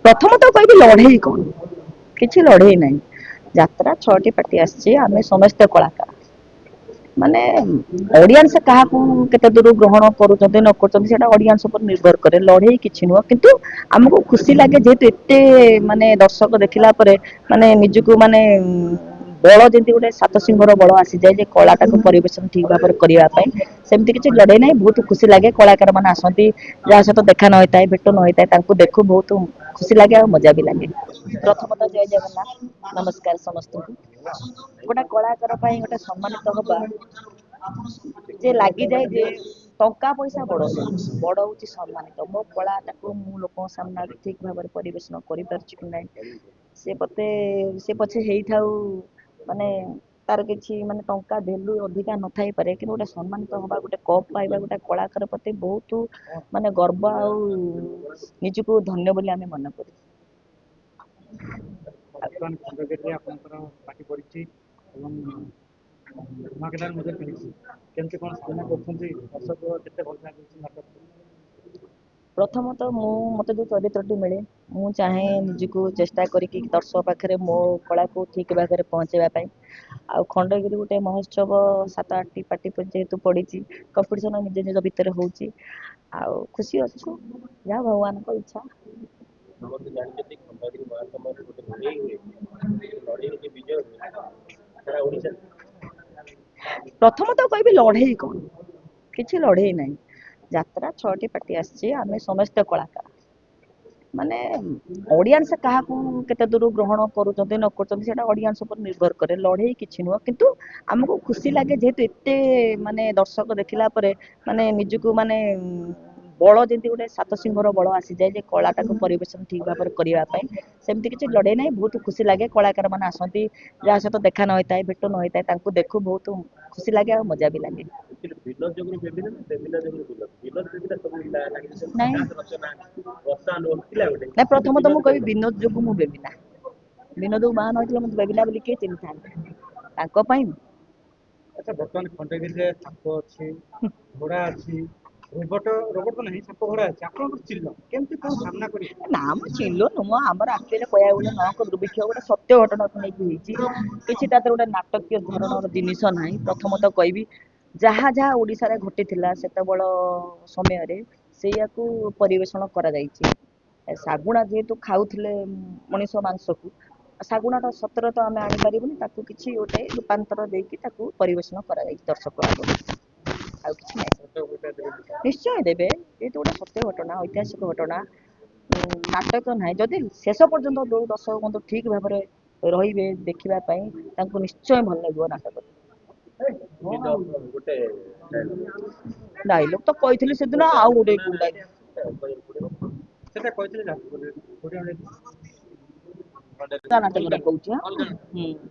प्रथम तो कहबी लड़े कौन किसी लड़े ना यात्रा 6टी पार्टी आसी आम समस्त कलाकार माने ऑडियंस क्या केते दूर ग्रहण करुँच न कर ऑडियंस पर निर्भर करे लड़े किसी नुह किंतु आमको खुशी लगे जेहेतु एते माने दर्शक देखला माने निजको माने बल जमी गोटे सात सिंहर बल आसी जाए जे कलाटा को परिवेशन ठीक भाव करने सेमती किसी लड़े ना बहुत खुशी लगे कलाकार मैंने आसती जहाँ सहित देखा न होता है भेट न होता है देखू बहुत खुशी लगे और मजा भी लगे प्रथमतः जय जगन्नाथ नमस्कार समस्त गोटे कलाकार गोटे सम्मानित हवा जे लगी जाए जे टंका पैसा बड़ बड़ हूँ सम्मानित मो कलाटा मु लोक सामना ठीक भाव परिवेशन कर से पते से पछे हेई माने तार किसी माने टंका भेल्यू अधिका न थाई पारे कि गोटे सम्मानित हवा गोटे कप पाइबा गोटे कलाकार प्रति बहुत माने गर्व आ निजको धन्य बोली आमे मन करू ବର୍ତ୍ତମାନ ଖଣ୍ଡଗିରିରେ ଆପଣଙ୍କର ପାର୍ଟି ପଡ଼ିଛି ଏବଂ ଧମାକେଦାର ମଧ୍ୟ ଖେଳିଛି କେମିତି କ'ଣ ସାମ୍ନା କରୁଛନ୍ତି ଦର୍ଶକ କେତେ ଭଲ ଲାଗୁଛି ନାଟକ प्रथमतः मत जो चरित्रटी मिले मु चाहे निजको चेष्टा करी दर्शक पाखे मो कला को ठीक भाव में पहुँचेवाई आ खंडगिरी गोटे महोत्सव 7-8टी पार्टी जेहेतु पड़ी कंपिटिशन निज निज भितर हो खुशी अच्छु जहाँ भगवान को इच्छा प्रथम तो कहबी लड़े कौन किसी लड़े ना यात्रा 6टी पार्टी आसी आम समस्त कलाकार माने ऑडियंस क्या केते दूर ग्रहण करुँच न कर ऑडियंस पर निर्भर करे लड़े किसी नुह किंतु आमको खुशी लगे जेहेतु एते माने दर्शक देखला माने निजको माने बल जमी गोटे सात सिंहर बल आसी जाए जे कलाटा को परिवेशन ठीक भाव करने सेमती किसी लड़े ना बहुत खुशी लगे कलाकार मैंने आसती जहाँ सहित देखा न होता है भेट न होता है देखू बहुत खुशी लगे और मजा भी लगे ना प्रथम तो मुझे विनोद जो मुझे बेबिना विनोद बाहन होता मतलब बेबिना बोली किए चिन्ह था ଆଚ୍ଛା ବର୍ତ୍ତମାନ ଖଣ୍ଡଗିରିରେ ସାପ ଅଛି ଘୋଡ଼ା ଅଛି ରୋବଟ ରୋବଟ ତ ନାହିଁ ସାପ ଘୋଡ଼ା ଅଛି ଆପଣଙ୍କର ଚିହ୍ନ କେମିତି କ'ଣ ସାମ୍ନା କରିବେ ना म चिल्लो नुह आमर आक्चुअली कहया गले नक दुर्भिक्ष गोटे सत्य घटना को लेकिन किसी गोटे नाटकीय धरण जिनस ना प्रथमतः कहबी जहाँ जहाँ ओडिशा घटी से समय से परिवेशन करा शागुणा जेहेतु खाऊले मनीष मांस को शागुणाटा सतर तो आम आनीपारूनी किसी गोटे रूपांतर देकी परिवेशन कर दर्शक आगे कि निश्चय देवे ये गोटे सत्य घटना ऐतिहासिक घटना नाटक ना जदि शेष पर्यंत जो दर्शक बंधु ठीक भाव में रे देखापी निश्चय भल लगे नाटक डायलॉग तो कही से दिन आउ गोटे ସେଟା କହିଥିଲେ नाटक कहूँ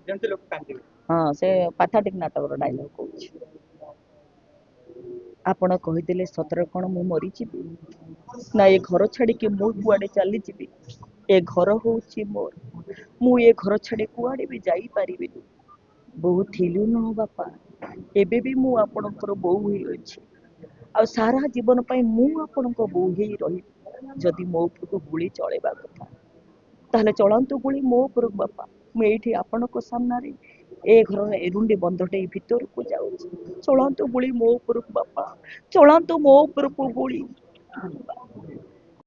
ଯେମିତି ଲୋକ କାନ୍ଦିବେ हाँ से पाथाटिक नाटक डायलॉग कहूँ आपण कहीदेले सतर कौन मु मरीजी ना ये घर छाड़ी मु कुआडे चली जीवी ए घर हूँ मोर मु ये घर छाड़ी कुआडे भी जाई पारिबिनी बहु थिलु न बापा एबे भी मु आपणकर बोऊ ही अछि आ सारा जीवन पाई मु आपणक बोऊ ही रही जदि मो उपरको गुली चलेबा कथा ताहले चलंतु गुली मो उपरक बापा मु एठी आपणक सामना रे ए घर एरुंडी बंधटे भीतर को जाऊँ चलंतु गुली मो उपरक बापा चलंतु मो उपरको गुली धन्यवाद।